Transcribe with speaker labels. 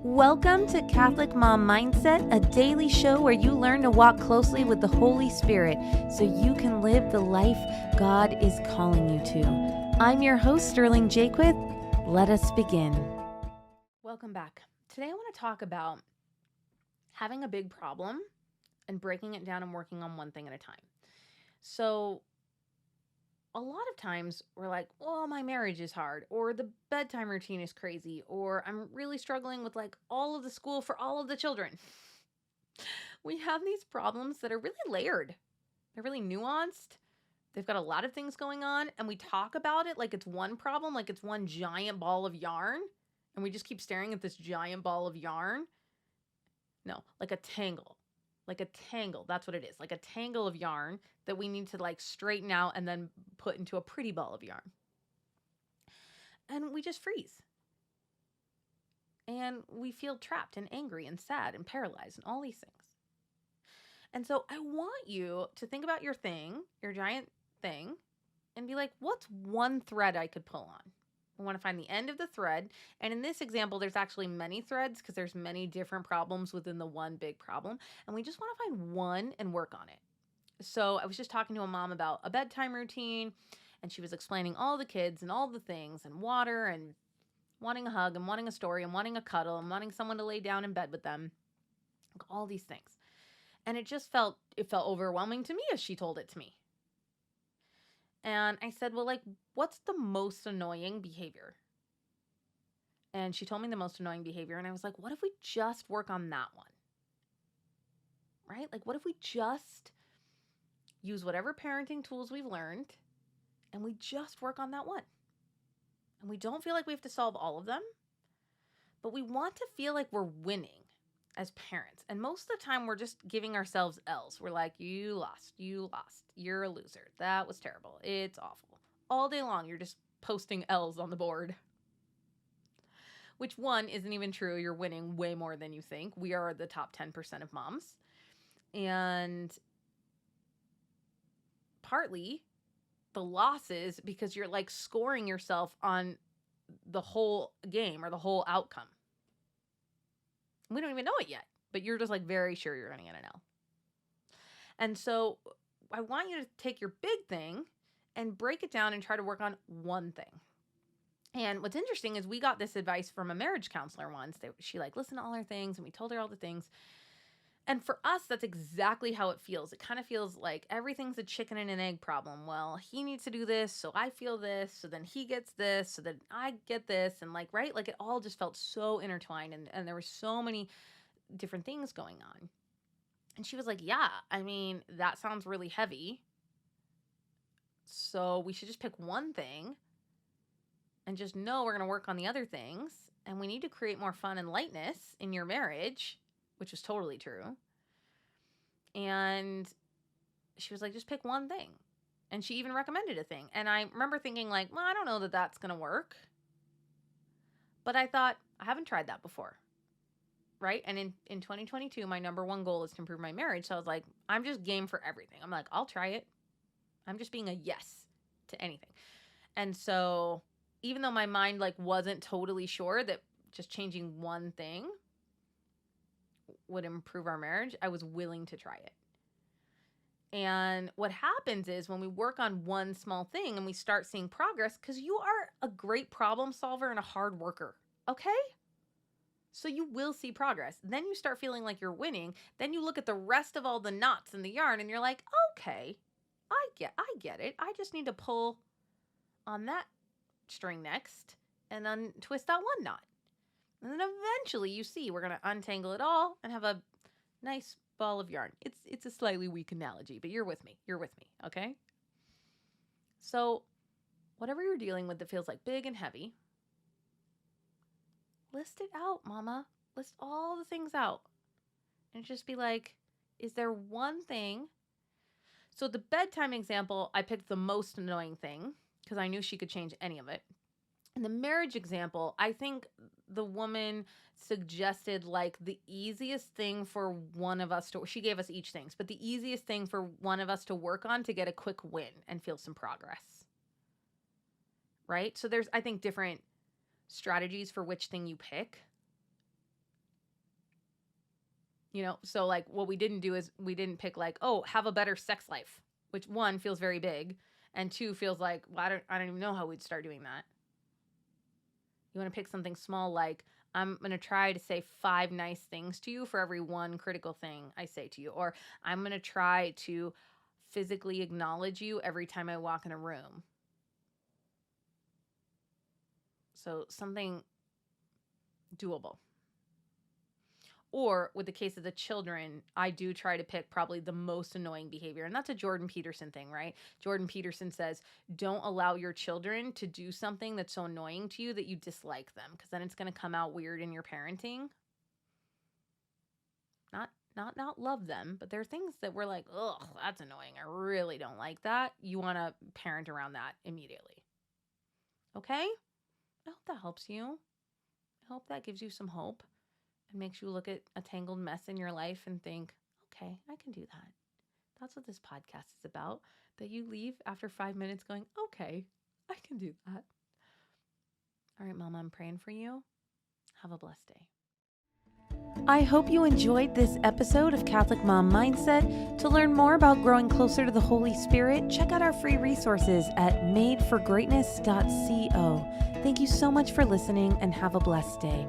Speaker 1: Welcome to Catholic Mom Mindset, a daily show where you learn to walk closely with the Holy Spirit so you can live the life God is calling you to. I'm your host, Sterling Jaquith. Let us begin. Welcome back. Today I want to talk about having a big problem and breaking it down and working on one thing at a time. So a lot of times we're like, oh, my marriage is hard, or the bedtime routine is crazy, or I'm really struggling with like all of the school for all of the children. We have these problems that are really layered. They're really nuanced. They've got a lot of things going on, and we talk about it like it's one problem, like it's one giant ball of yarn, and we just keep staring at this giant ball of yarn. No, like a tangle. Like a tangle. That's what it is. Like a tangle of yarn that we need to like straighten out and then put into a pretty ball of yarn. And we just freeze. And we feel trapped and angry and sad and paralyzed and all these things. And so I want you to think about your thing, your giant thing, and be like, what's one thread I could pull on? We want to find the end of the thread. And in this example, there's actually many threads because there's many different problems within the one big problem. And we just want to find one and work on it. So I was just talking to a mom about a bedtime routine, and she was explaining all the kids and all the things and water and wanting a hug and wanting a story and wanting a cuddle and wanting someone to lay down in bed with them, all these things. And it felt overwhelming to me as she told it to me. And I said, well, like, what's the most annoying behavior? And she told me the most annoying behavior. And I was like, what if we just work on that one? Right? Like, what if we just use whatever parenting tools we've learned and we just work on that one? And we don't feel like we have to solve all of them, but we want to feel like we're winning as parents. And most of the time we're just giving ourselves L's. We're like, you lost, you're a loser. That was terrible. It's awful. All day long, you're just posting L's on the board. Which one isn't even true. You're winning way more than you think. We are the top 10% of moms. And partly the losses because you're like scoring yourself on the whole game or the whole outcome. We don't even know it yet, but you're just like very sure you're going to get an L. And so I want you to take your big thing and break it down and try to work on one thing. And what's interesting is we got this advice from a marriage counselor once. She like listened to all our things and we told her all the things. And for us, that's exactly how it feels. It kind of feels like everything's a chicken and an egg problem. Well, he needs to do this, so I feel this, so then he gets this, so then I get this. And like, right? Like it all just felt so intertwined and there were so many different things going on. And she was like, yeah, I mean, that sounds really heavy. So we should just pick one thing and just know we're going to work on the other things. And we need to create more fun and lightness in your marriage, which was totally true. And she was like, just pick one thing. And she even recommended a thing. And I remember thinking like, well, I don't know that that's going to work. But I thought, I haven't tried that before. Right? And in 2022, my number one goal is to improve my marriage. So I was like, I'm just game for everything. I'm like, I'll try it. I'm just being a yes to anything. And so even though my mind like wasn't totally sure that just changing one thing would improve our marriage, I was willing to try it. And what happens is when we work on one small thing and we start seeing progress, because you are a great problem solver and a hard worker, okay? So you will see progress. Then you start feeling like you're winning. Then you look at the rest of all the knots in the yarn and you're like, okay, I get it. I just need to pull on that string next and then twist that one knot. And then eventually you see we're going to untangle it all and have a nice ball of yarn. It's a slightly weak analogy, but you're with me, okay? So whatever you're dealing with that feels like big and heavy, list it out, mama. List all the things out. And just be like, is there one thing? So the bedtime example, I picked the most annoying thing because I knew she could change any of it. In the marriage example, I think the woman suggested like the easiest thing for one of us to, she gave us each things, but the easiest thing for one of us to work on to get a quick win and feel some progress. Right? So there's, I think, different strategies for which thing you pick. So like what we didn't do is we didn't pick like, oh, have a better sex life, which one feels very big and two feels like, well, I don't even know how we'd start doing that. You want to pick something small like, I'm going to try to say 5 nice things to you for every one critical thing I say to you. Or I'm going to try to physically acknowledge you every time I walk in a room. So something doable. Or with the case of the children, I do try to pick probably the most annoying behavior. And that's a Jordan Peterson thing, right? Jordan Peterson says, don't allow your children to do something that's so annoying to you that you dislike them, because then it's going to come out weird in your parenting. Not love them, but there are things that we're like, ugh, that's annoying. I really don't like that. You want to parent around that immediately. Okay? I hope that helps you. I hope that gives you some hope. It makes you look at a tangled mess in your life and think, okay, I can do that. That's what this podcast is about. That you leave after 5 minutes going, okay, I can do that. All right, Mama, I'm praying for you. Have a blessed day. I hope you enjoyed this episode of Catholic Mom Mindset. To learn more about growing closer to the Holy Spirit, check out our free resources at madeforgreatness.co. Thank you so much for listening and have a blessed day.